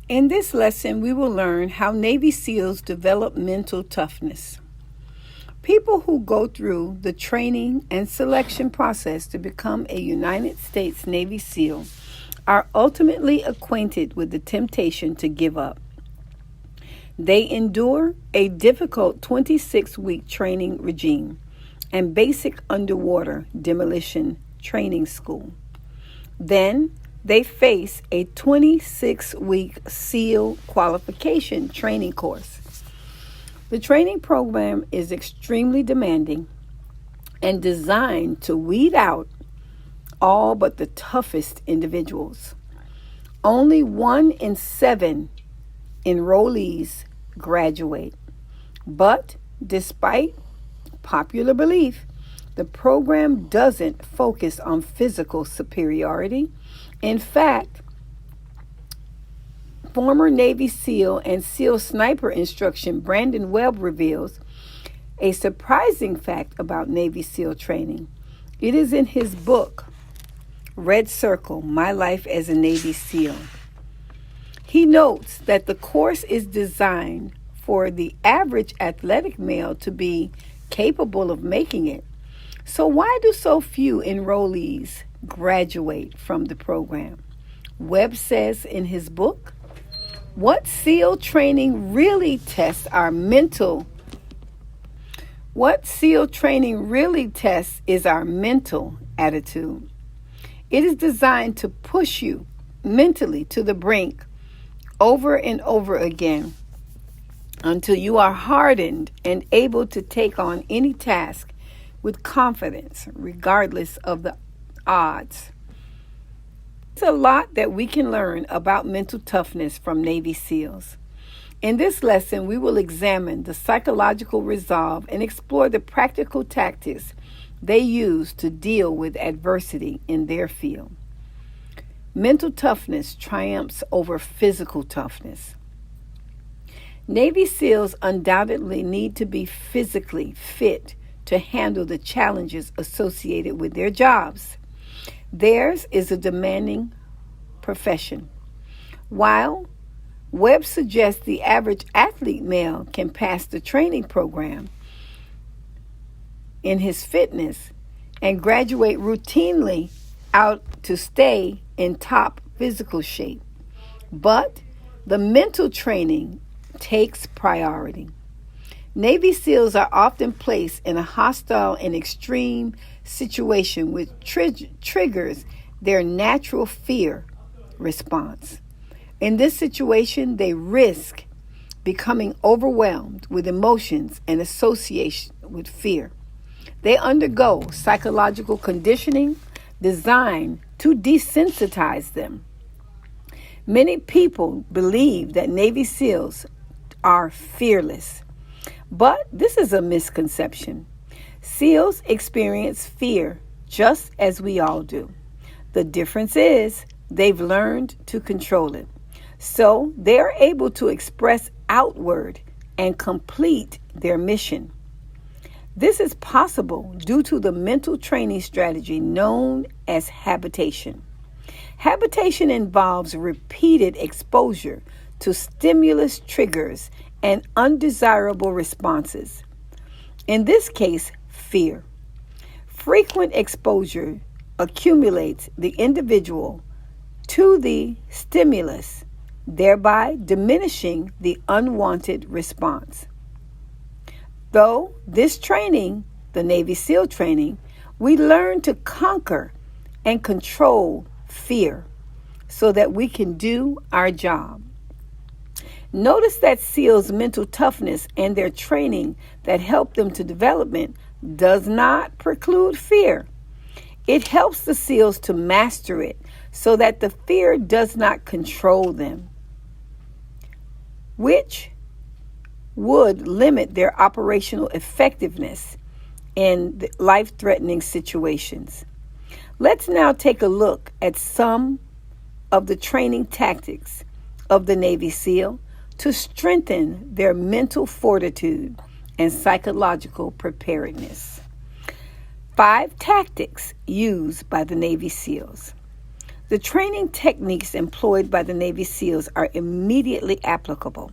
In this lesson, we will learn how Navy SEALs develop mental toughness. People who go through the training and selection process to become a United States Navy SEAL are ultimately acquainted with the temptation to give up. They endure a difficult 26-week training regime and basic underwater demolition training school. Then they face a 26-week SEAL qualification training course. The training program is extremely demanding and designed to weed out all but the toughest individuals. Only 1 in 7 enrollees graduate. But despite popular belief, the program doesn't focus on physical superiority. In fact, former Navy SEAL and SEAL sniper instruction Brandon Webb reveals a surprising fact about Navy SEAL training. It is in his book, Red Circle, My Life as a Navy SEAL. He notes that the course is designed for the average athletic male to be capable of making it. So why do so few enrollees graduate from the program? Webb says in his book, What SEAL training really tests is our mental attitude. It is designed to push you mentally to the brink over and over again until you are hardened and able to take on any task with confidence, regardless of the odds. There's a lot that we can learn about mental toughness from Navy SEALs. In this lesson, we will examine the psychological resolve and explore the practical tactics they use to deal with adversity in their field. Mental toughness triumphs over physical toughness. Navy SEALs undoubtedly need to be physically fit to handle the challenges associated with their jobs. Theirs is a demanding profession. While Webb suggests the average athlete male can pass the training program in his fitness and graduate routinely out to stay in top physical shape. But the mental training takes priority. Navy SEALs are often placed in a hostile and extreme situation which triggers their natural fear response. In this situation, they risk becoming overwhelmed with emotions and association with fear. They undergo psychological conditioning designed to desensitize them. Many people believe that Navy SEALs are fearless, but this is a misconception. SEALs experience fear just as we all do. The difference is they've learned to control it, so they are able to express outward and complete their mission. This is possible due to the mental training strategy known as habitation. Habitation involves repeated exposure to stimulus triggers and undesirable responses. In this case, fear. Frequent exposure accumulates the individual to the stimulus, thereby diminishing the unwanted response. Though this training, the Navy SEAL training, we learn to conquer and control fear so that we can do our job. Notice that SEALs' mental toughness and their training that help them to development does not preclude fear. It helps the SEALs to master it so that the fear does not control them, which would limit their operational effectiveness in life-threatening situations. Let's now take a look at some of the training tactics of the Navy SEAL to strengthen their mental fortitude and psychological preparedness. 5 tactics used by the Navy SEALs. The training techniques employed by the Navy SEALs are immediately applicable.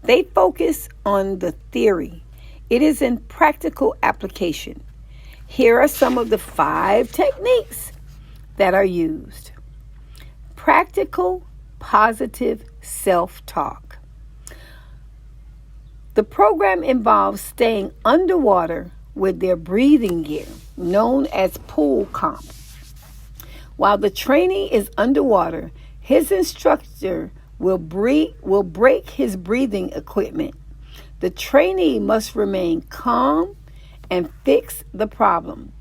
They focus on the theory. It is in practical application. Here are some of the 5 techniques that are used. Practical, positive self-talk. The program involves staying underwater with their breathing gear, known as pool comp. While the trainee is underwater, his instructor will break his breathing equipment. The trainee must remain calm and fix the problem.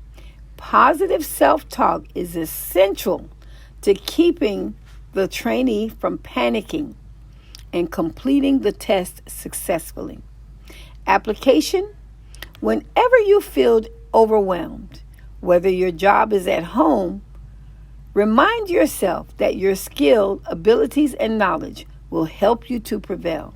Positive self-talk is essential to keeping the trainee from panicking and completing the test successfully. Application: whenever you feel overwhelmed, whether your job is at home, remind yourself that your skill, abilities, and knowledge will help you to prevail.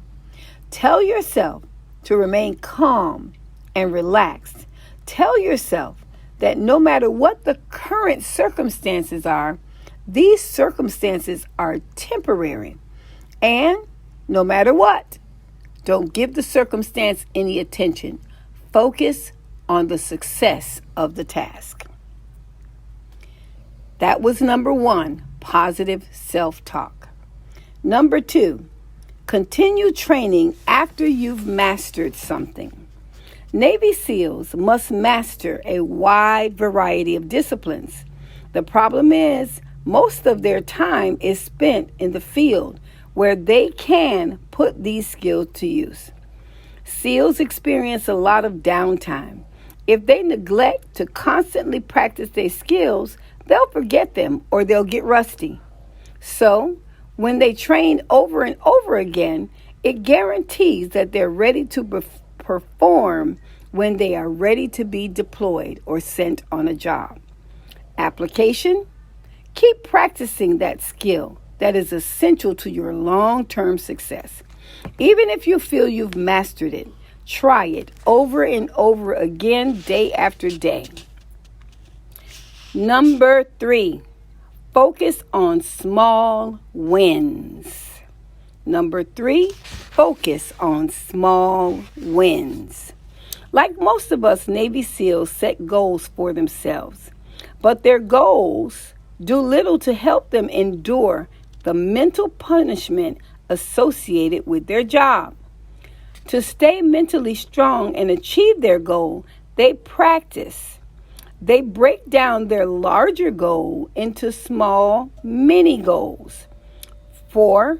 Tell yourself to remain calm and relaxed. Tell yourself that no matter what the current circumstances are, these circumstances are temporary. And no matter what, don't give the circumstance any attention. Focus on the success of the task. That was number 1, positive self-talk. Number 2, continue training after you've mastered something. Navy SEALs must master a wide variety of disciplines. The problem is, most of their time is spent in the field where they can put these skills to use. SEALs experience a lot of downtime. If they neglect to constantly practice their skills, they'll forget them or they'll get rusty. So, when they train over and over again, it guarantees that they're ready to perform when they are ready to be deployed or sent on a job. Application: keep practicing that skill that is essential to your long-term success. Even if you feel you've mastered it, try it over and over again, day after day. Number 3, focus on small wins. Number 3, focus on small wins. Like most of us, Navy SEALs set goals for themselves, but their goals do little to help them endure the mental punishment associated with their job. To stay mentally strong and achieve their goal, they practice. They break down their larger goal into small mini goals. For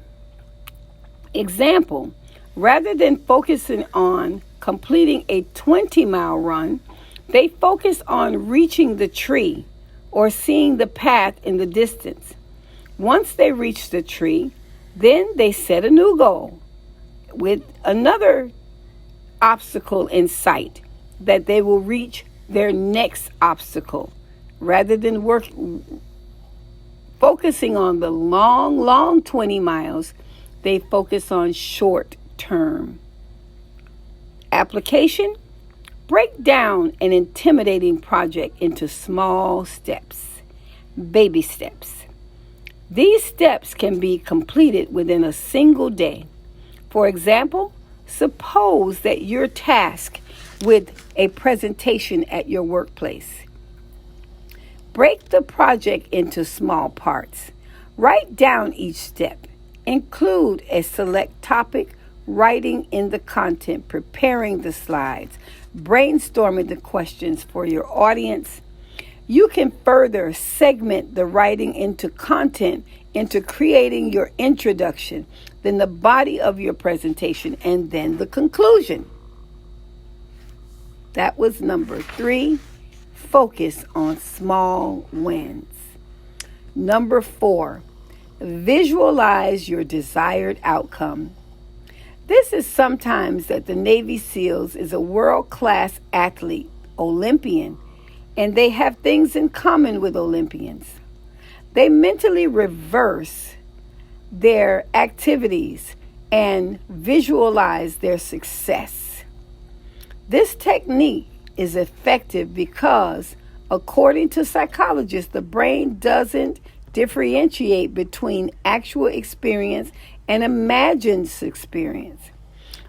example, rather than focusing on completing a 20-mile run, they focus on reaching the tree or seeing the path in the distance. Once they reach the tree, then they set a new goal with another obstacle in sight that they will reach their next obstacle. Rather than focusing on the long 20 miles, they focus on short term. Application: break down an intimidating project into small steps, baby steps. These steps can be completed within a single day. For example, suppose that you're tasked with a presentation at your workplace. Break the project into small parts. Write down each step. Include a select topic, writing in the content, preparing the slides, brainstorming the questions for your audience. You can further segment the writing into content, into creating your introduction, then the body of your presentation, and then the conclusion. That was number 3, focus on small wins. Number 4, visualize your desired outcome. This is sometimes that the Navy SEALs is a world-class athlete, Olympian, and they have things in common with Olympians. They mentally reverse their activities and visualize their success. This technique is effective because, according to psychologists, the brain doesn't differentiate between actual experience and imagined experience.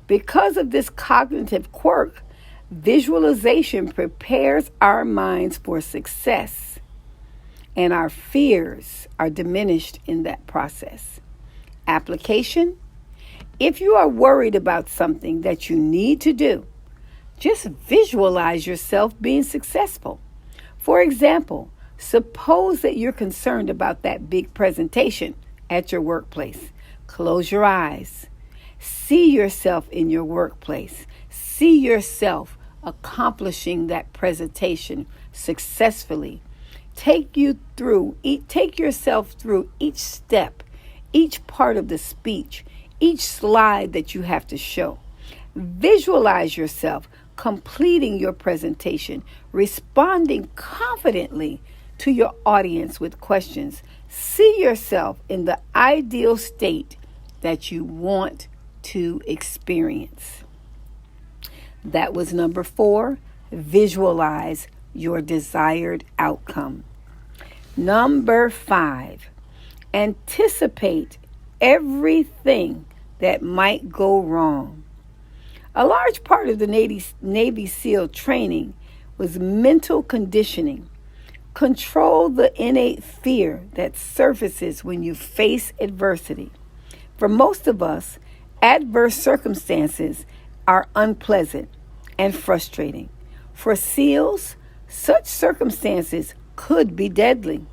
Because of this cognitive quirk, visualization prepares our minds for success, and our fears are diminished in that process. Application: if you are worried about something that you need to do, just visualize yourself being successful. For example, suppose that you're concerned about that big presentation at your workplace. Close your eyes. See yourself in your workplace. See yourself accomplishing that presentation successfully. Take yourself through each step, each part of the speech, each slide that you have to show. Visualize yourself completing your presentation, responding confidently to your audience with questions. See yourself in the ideal state that you want to experience. That was number 4. Visualize your desired outcome. Number 5. Anticipate everything that might go wrong. A large part of the Navy SEAL training was mental conditioning. Control the innate fear that surfaces when you face adversity. For most of us, adverse circumstances are unpleasant and frustrating. For SEALs, such circumstances could be deadly.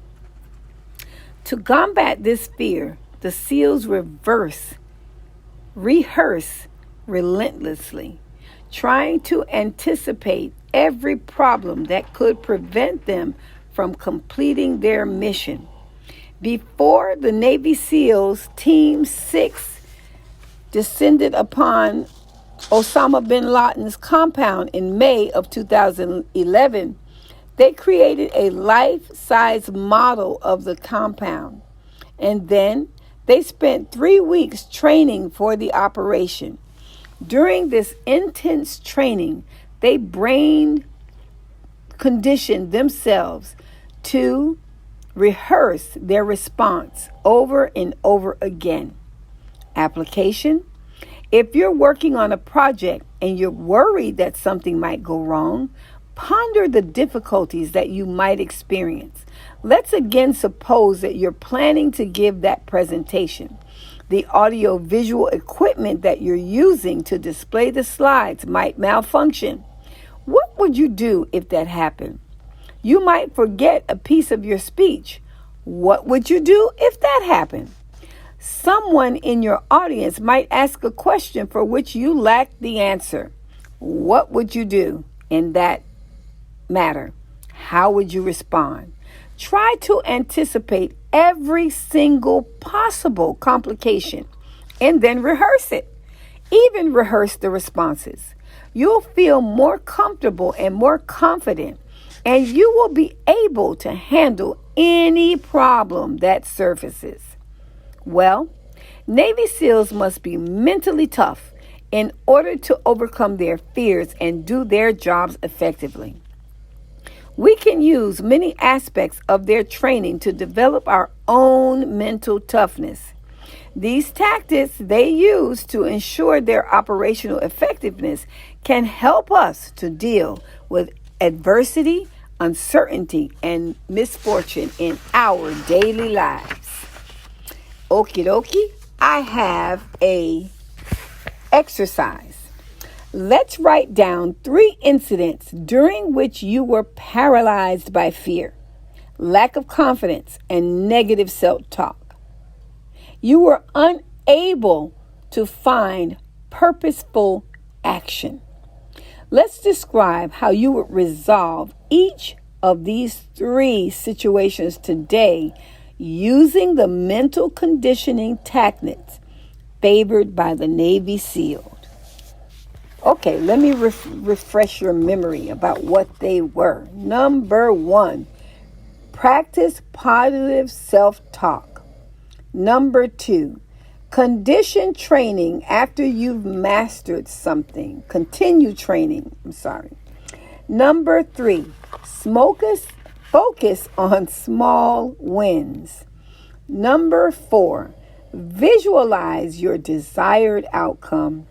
To combat this fear, the SEALs rehearse relentlessly, trying to anticipate every problem that could prevent them from completing their mission. Before the Navy SEALs Team 6 descended upon Osama bin Laden's compound in May of 2011, they created a life-size model of the compound, and then they spent 3 weeks training for the operation. During this intense training, they brain conditioned themselves to rehearse their response over and over again. Application: if you're working on a project and you're worried that something might go wrong, ponder the difficulties that you might experience. Let's again suppose that you're planning to give that presentation. The audio-visual equipment that you're using to display the slides might malfunction. What would you do if that happened? You might forget a piece of your speech. What would you do if that happened? Someone in your audience might ask a question for which you lack the answer. What would you do in that matter? How would you respond? Try to anticipate every single possible complication and then rehearse it. Even rehearse the responses. You'll feel more comfortable and more confident, and you will be able to handle any problem that surfaces. Well, Navy SEALs must be mentally tough in order to overcome their fears and do their jobs effectively. We can use many aspects of their training to develop our own mental toughness. These tactics they use to ensure their operational effectiveness can help us to deal with adversity, uncertainty, and misfortune in our daily lives. Okie dokie, I have a exercise. Let's write down 3 incidents during which you were paralyzed by fear, lack of confidence, and negative self-talk. You were unable to find purposeful action. Let's describe how you would resolve each of these 3 situations today using the mental conditioning tactics favored by the Navy SEAL. Okay, let me refresh your memory about what they were. Number 1, practice positive self-talk. Number 2, condition training after you've mastered something. Continue training. Number 3, focus on small wins. Number 4, visualize your desired outcome.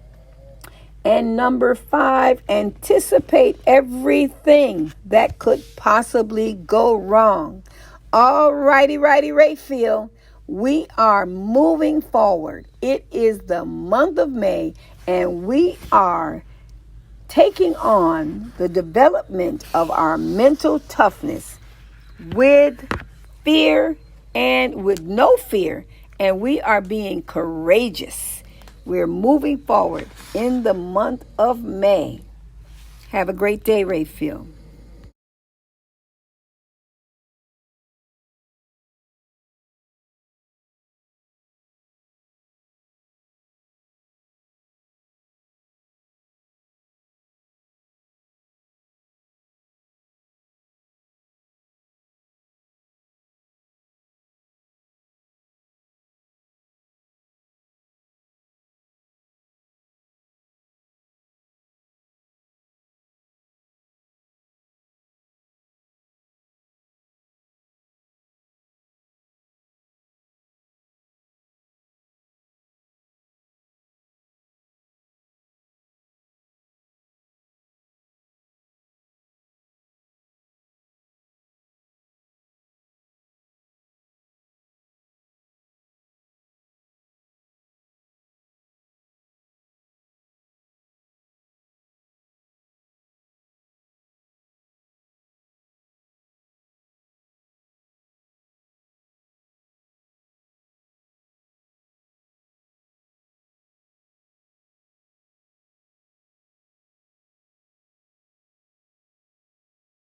And number 5, anticipate everything that could possibly go wrong. All righty, Rayfield. We are moving forward. It is the month of May, and we are taking on the development of our mental toughness with fear and with no fear, and we are being courageous. We're moving forward in the month of May. Have a great day, Rayfield.